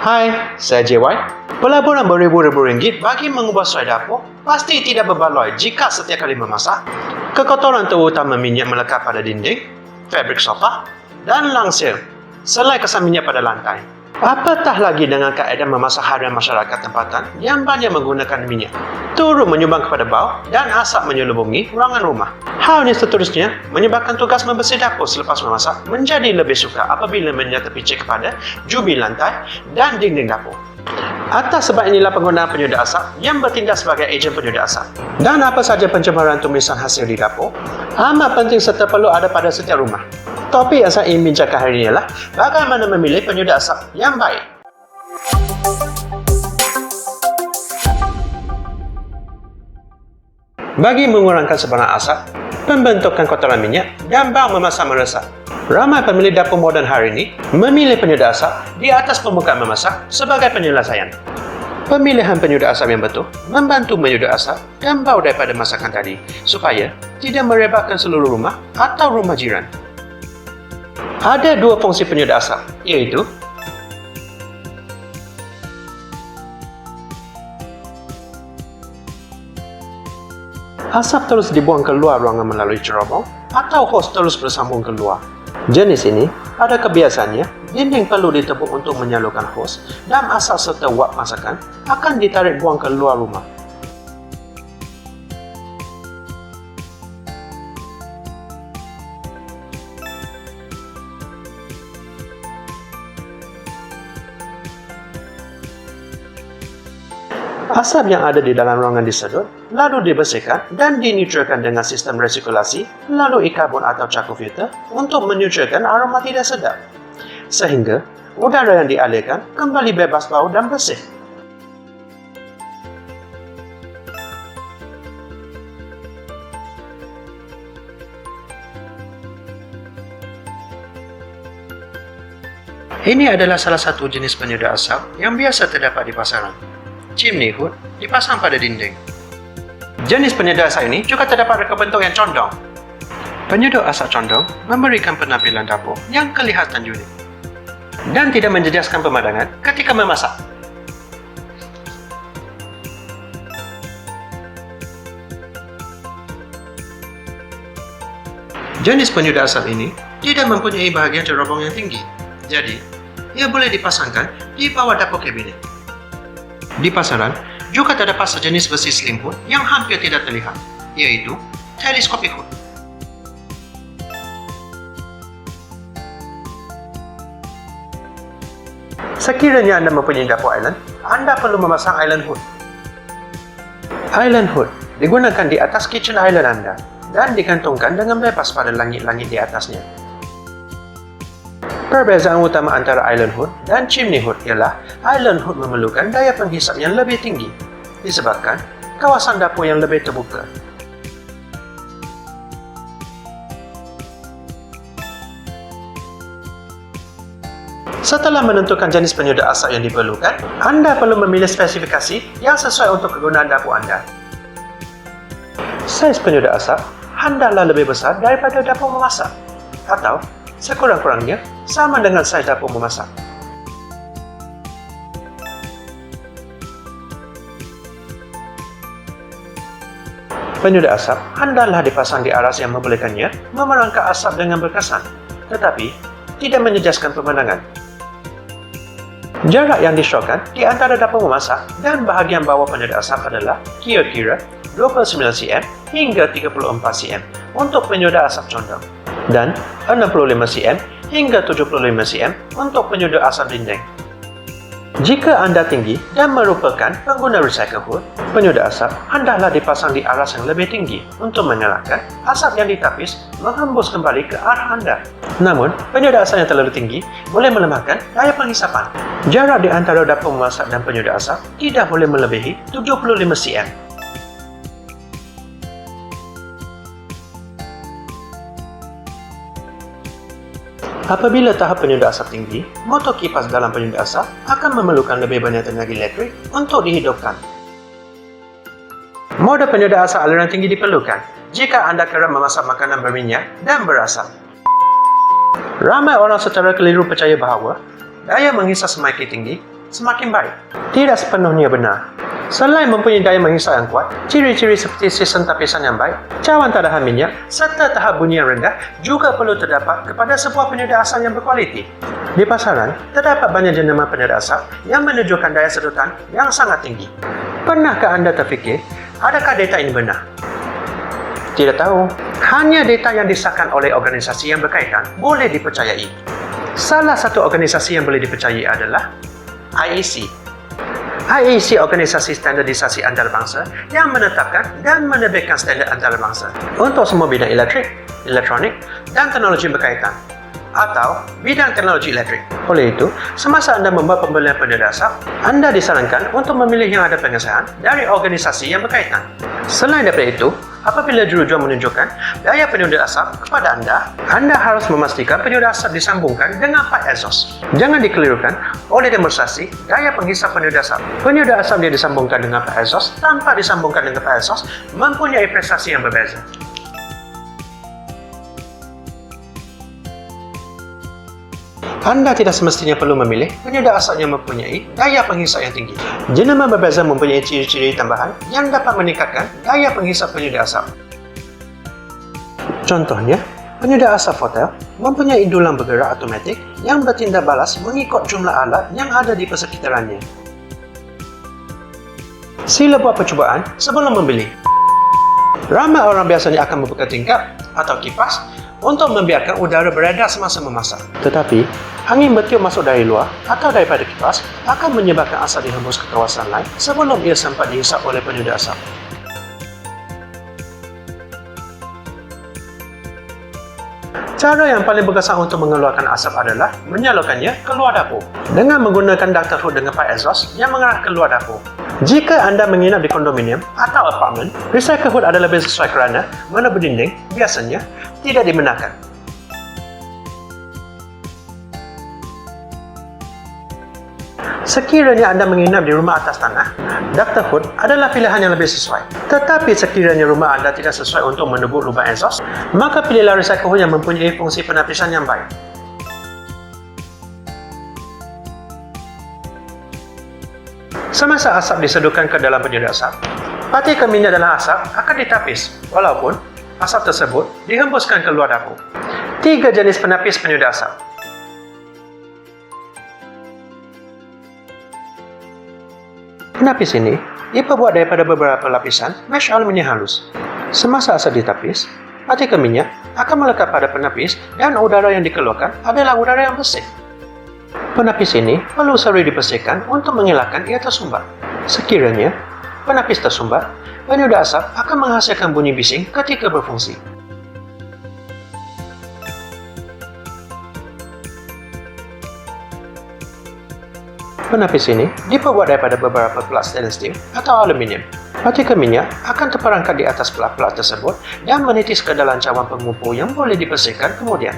Hai, saya JY. Pelaburan beribu-ribu ringgit bagi mengubah serai dapur pasti tidak berbaloi jika setiap kali memasak, kekotoran terutama minyak melekat pada dinding, fabrik sofa dan langsir, selain kesan minyak pada lantai. Apatah lagi dengan kaedah memasak harian masyarakat tempatan yang banyak menggunakan minyak, turut menyumbang kepada bau dan asap menyelubungi ruangan rumah. Hal ini seterusnya menyebabkan tugas membersih dapur selepas memasak menjadi lebih sukar apabila minyak terpicik kepada jubi lantai dan dinding dapur. Atas sebab inilah penggunaan penyudah asap yang bertindak sebagai ejen penyudah asap. Dan apa saja pencemaran tumisan hasil di dapur amat penting serta perlu ada pada setiap rumah. Topik yang saya ingin bincangkan hari ini adalah bagaimana memilih penyudah asap yang baik. Bagi mengurangkan sebarang asap, pembentukan kotoran minyak dan bau memasak meresap, ramai pemilik dapur moden hari ini memilih penyudah asap di atas permukaan memasak sebagai penyelesaian. Pemilihan penyudah asap yang betul membantu menyudah asap dan bau daripada masakan tadi supaya tidak merebakkan seluruh rumah atau rumah jiran. Ada dua fungsi penyudah asap, iaitu asap terus dibuang keluar ruangan melalui cerobong atau hos terus bersambung keluar. Jenis ini ada kebiasaannya dinding perlu ditepuk untuk menyalurkan hos dan asap serta wap masakan akan ditarik buang keluar rumah. Asap yang ada di dalam ruangan disedot, lalu dibersihkan dan dineutralkan dengan sistem resirkulasi melalui karbon atau charcoal filter untuk meneutralkan aroma tidak sedap. Sehingga udara yang dialirkan kembali bebas bau dan bersih. Ini adalah salah satu jenis penyudah asap yang biasa terdapat di pasaran. Chimney hood dipasang pada dinding. Jenis penyudah asap ini juga terdapat reka bentuk yang condong. Penyudah asap condong memberikan penampilan dapur yang kelihatan unik dan tidak menjejaskan pemandangan ketika memasak. Jenis penyudah asap ini tidak mempunyai bahagian cerobong yang tinggi, jadi ia boleh dipasangkan di bawah dapur kabinet. Di pasaran juga terdapat sejenis besi slim hood yang hampir tidak terlihat, iaitu telescopic hood. Sekiranya Anda mempunyai dapur island, Anda perlu memasang island hood. Island hood digunakan di atas kitchen island Anda dan digantungkan dengan bebas pada langit-langit di atasnya. Perbezaan utama antara island hood dan chimney hood ialah island hood memerlukan daya penghisap yang lebih tinggi disebabkan kawasan dapur yang lebih terbuka. Setelah menentukan jenis penyudah asap yang diperlukan, Anda perlu memilih spesifikasi yang sesuai untuk kegunaan dapur Anda. Saiz penyudah asap hendaklah lebih besar daripada dapur memasak atau sekurang-kurangnya sama dengan saiz dapur memasak. Penyudah asap hendaklah dipasang di aras yang membolehkannya memerangkap asap dengan berkesan, tetapi tidak menjejaskan pemandangan. Jarak yang disyorkan di antara dapur memasak dan bahagian bawah penyudah asap adalah kira-kira 29 cm hingga 34 cm untuk penyudah asap condong dan 65 cm hingga 75 cm untuk penyudah asap dinding. Jika Anda tinggi dan merupakan pengguna recycle hood, penyudah asap hendaklah dipasang di aras yang lebih tinggi untuk mengelakkan asap yang ditapis menghembus kembali ke arah Anda. Namun, penyudah asap yang terlalu tinggi boleh melemahkan daya penghisapan. Jarak di antara dapur memasak dan penyudah asap tidak boleh melebihi 75 cm. Apabila tahap penyudah asap tinggi, motor kipas dalam penyudah asap akan memerlukan lebih banyak tenaga elektrik untuk dihidupkan. Mode penyudah asap aliran tinggi diperlukan jika Anda kerap memasak makanan berminyak dan berasap. Ramai orang secara keliru percaya bahawa daya menghisap semakin tinggi, semakin baik. Tidak sepenuhnya benar. Selain mempunyai daya menghisap yang kuat, ciri-ciri seperti sistem tapisan yang baik, cawan tak tahan minyak, serta tahap bunyi yang rendah juga perlu terdapat kepada sebuah penyedap asap yang berkualiti. Di pasaran, terdapat banyak jenama penyedap asap yang menunjukkan daya sedotan yang sangat tinggi. Pernahkah anda terfikir, adakah data ini benar? Tidak tahu. Hanya data yang disahkan oleh organisasi yang berkaitan boleh dipercayai. Salah satu organisasi yang boleh dipercayai adalah IEC. IEC organisasi standardisasi antarabangsa yang menetapkan dan menerbitkan standard antarabangsa untuk semua bidang elektrik, elektronik dan teknologi berkaitan atau bidang teknologi elektrik. Oleh itu, semasa anda membuat pembelian penyedap asap, anda disarankan untuk memilih yang ada pengesahan dari organisasi yang berkaitan. Selain daripada itu, apabila jurujual menunjukkan daya penyedap asap kepada anda harus memastikan penyedap asap disambungkan dengan pipe exhaust. Jangan dikelirukan oleh demonstrasi daya penghisap penyedap asap. Penyedap asap yang disambungkan dengan pipe exhaust tanpa disambungkan dengan pipe exhaust mempunyai prestasi yang berbeza. Anda tidak semestinya perlu memilih penyedap asap yang mempunyai daya penghisap yang tinggi. Jenama berbeza mempunyai ciri-ciri tambahan yang dapat meningkatkan daya penghisap penyedap asap. Contohnya, penyedap asap hotel mempunyai dulang bergerak automatik yang bertindak balas mengikut jumlah alat yang ada di persekitarannya. Sila buat percubaan sebelum membeli. Ramai orang biasanya akan membuka tingkap atau kipas untuk membiarkan udara beredar semasa memasak. Tetapi, angin bertiup masuk dari luar atau daripada kipas akan menyebabkan asap dihembus ke kawasan lain sebelum ia sempat dihisap oleh penyedap asap. Cara yang paling berkesan untuk mengeluarkan asap adalah menyalurkannya keluar dapur dengan menggunakan ducted hood dengan pipe exhaust yang mengarah keluar dapur. Jika anda menginap di kondominium atau apartmen, recycle hood adalah lebih sesuai kerana mana berdinding biasanya tidak dibenarkan. Sekiranya anda menginap di rumah atas tanah, ducted hood adalah pilihan yang lebih sesuai. Tetapi sekiranya rumah anda tidak sesuai untuk menebuk lubang exhaust, maka pilihlah recycle hood yang mempunyai fungsi penapisan yang baik. Semasa asap diseduhkan ke dalam penyedap asap, partikel minyak dalam asap akan ditapis walaupun asap tersebut dihembuskan keluar dapur. 3 jenis penapis penyedap asap. Penapis ini diperbuat daripada beberapa lapisan mesh aluminium halus. Semasa asap ditapis, partikel minyak akan melekat pada penapis dan udara yang dikeluarkan adalah udara yang bersih. Penapis ini perlu sering dibersihkan untuk mengelakkan ia tersumbat. Sekiranya penapis tersumbat, penyedap asap akan menghasilkan bunyi bising ketika berfungsi. Penapis ini diperbuat daripada beberapa pelat stainless steel atau aluminium. Partikel minyak akan terperangkap di atas pelat-pelat tersebut dan menitis ke dalam cawan pengumpul yang boleh dibersihkan kemudian.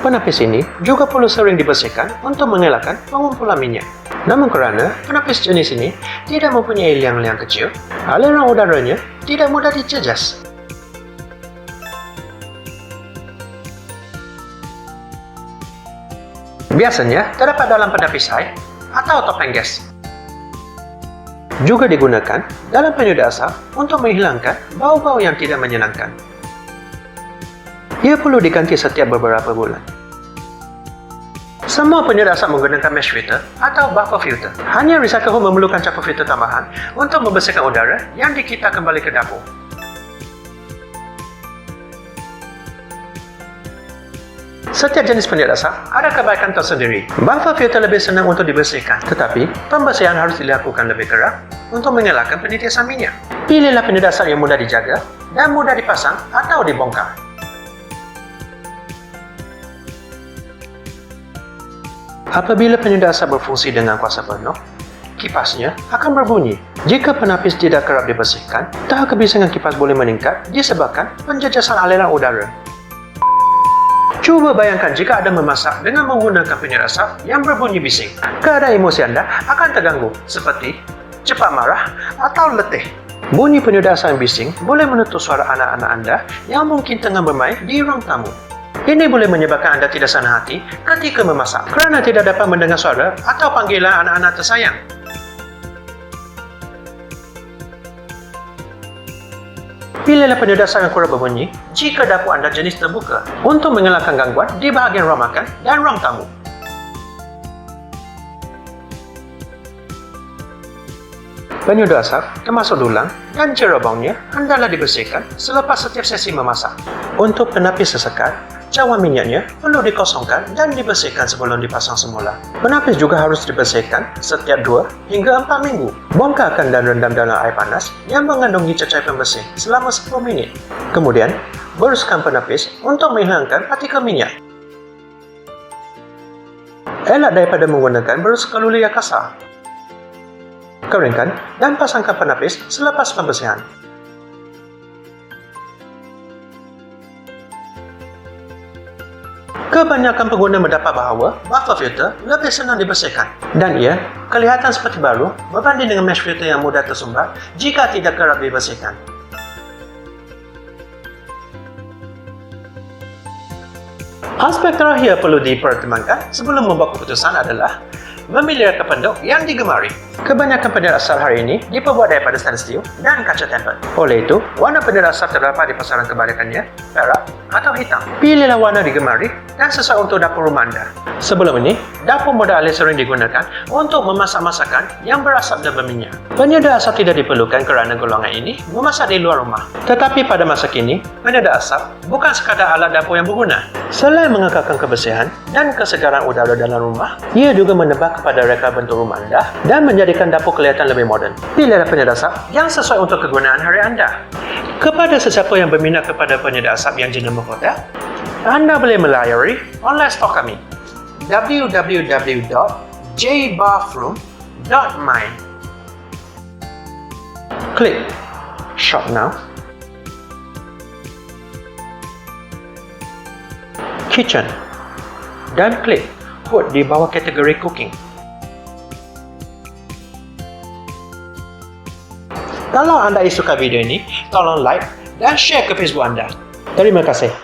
Penapis ini juga perlu sering dibersihkan untuk mengelakkan pengumpulan minyak. Namun kerana penapis jenis ini tidak mempunyai liang-liang kecil, aliran udaranya tidak mudah dicejas. Biasanya terdapat dalam penapis air atau topeng gas. Juga digunakan dalam penyedap asap untuk menghilangkan bau-bau yang tidak menyenangkan. Ia perlu diganti setiap beberapa bulan. Semua penyedap asap menggunakan mesh filter atau buffer filter. Hanya recycle hood memerlukan capur filter tambahan untuk membersihkan udara yang dikitar kembali ke dapur. Setiap jenis penyedap asap ada kebaikan tersendiri. Buffer filter lebih senang untuk dibersihkan, tetapi pembersihan harus dilakukan lebih kerap untuk mengelakkan penitisan minyak. Pilihlah penyedap asap yang mudah dijaga dan mudah dipasang atau dibongkar. Apabila penyedap asap berfungsi dengan kuasa penuh, kipasnya akan berbunyi. Jika penapis tidak kerap dibersihkan, tahap kebisingan kipas boleh meningkat disebabkan penjejasan aliran udara. Cuba bayangkan jika anda memasak dengan menggunakan penyedap asap yang berbunyi bising. Keadaan emosi anda akan terganggu, seperti cepat marah atau letih. Bunyi penyedap asap yang bising boleh menutup suara anak-anak anda yang mungkin tengah bermain di ruang tamu. Ini boleh menyebabkan anda tidak senang hati ketika memasak kerana tidak dapat mendengar suara atau panggilan anak-anak tersayang. Pilihlah penyedap yang kurang berbunyi jika dapur anda jenis terbuka untuk mengelakkan gangguan di bahagian ruang makan dan ruang tamu. Penyedap asap, termasuk dulang dan cerobongnya, hendaklah dibersihkan selepas setiap sesi memasak. Untuk penapis sesekat, cawan minyaknya perlu dikosongkan dan dibersihkan sebelum dipasang semula. Penapis juga harus dibersihkan setiap 2 hingga 4 minggu. Bongkarkan dan rendam dalam air panas yang mengandungi cecair pembersih selama 10 minit. Kemudian, beruskan penapis untuk menghilangkan partikel minyak. Elak daripada menggunakan berus keluli yang kasar. Keringkan dan pasangkan penapis selepas pembersihan. Kebanyakan pengguna mendapat bahawa buffer filter lebih senang dibersihkan dan ia kelihatan seperti baru berbanding dengan mesh filter yang mudah tersumbat jika tidak kerap dibersihkan. Aspek terakhir perlu dipertimbangkan sebelum membuat keputusan adalah memilih reka penduk yang digemari. Kebanyakan pendek asap hari ini diperbuat daripada stainless steel dan kaca tempered. Oleh itu, warna pendek asap terdapat di pasaran kebalikannya, perak atau hitam. Pilihlah warna digemari dan sesuai untuk dapur rumah anda. Sebelum ini, dapur mudah alih sering digunakan untuk memasak masakan yang berasap dan berminyak. Penyedap asap tidak diperlukan kerana golongan ini memasak di luar rumah. Tetapi pada masa kini, penyedap asap bukan sekadar alat dapur yang berguna. Selain mengekalkan kebersihan dan kesegaran udara dalam rumah, ia juga menebak kepada reka bentuk rumah anda dan menjadikan dapur kelihatan lebih moden. Pilihlah penyedap asap yang sesuai untuk kegunaan hari anda. Kepada sesiapa yang berminat kepada penyedap asap yang jenama hotel, anda boleh melayari online store kami www.jbathroom.my. Klik Shop Now, Kitchen dan klik Food di bawah kategori Cooking. Kalau anda suka video ini, tolong like dan share ke Facebook anda. Terima kasih.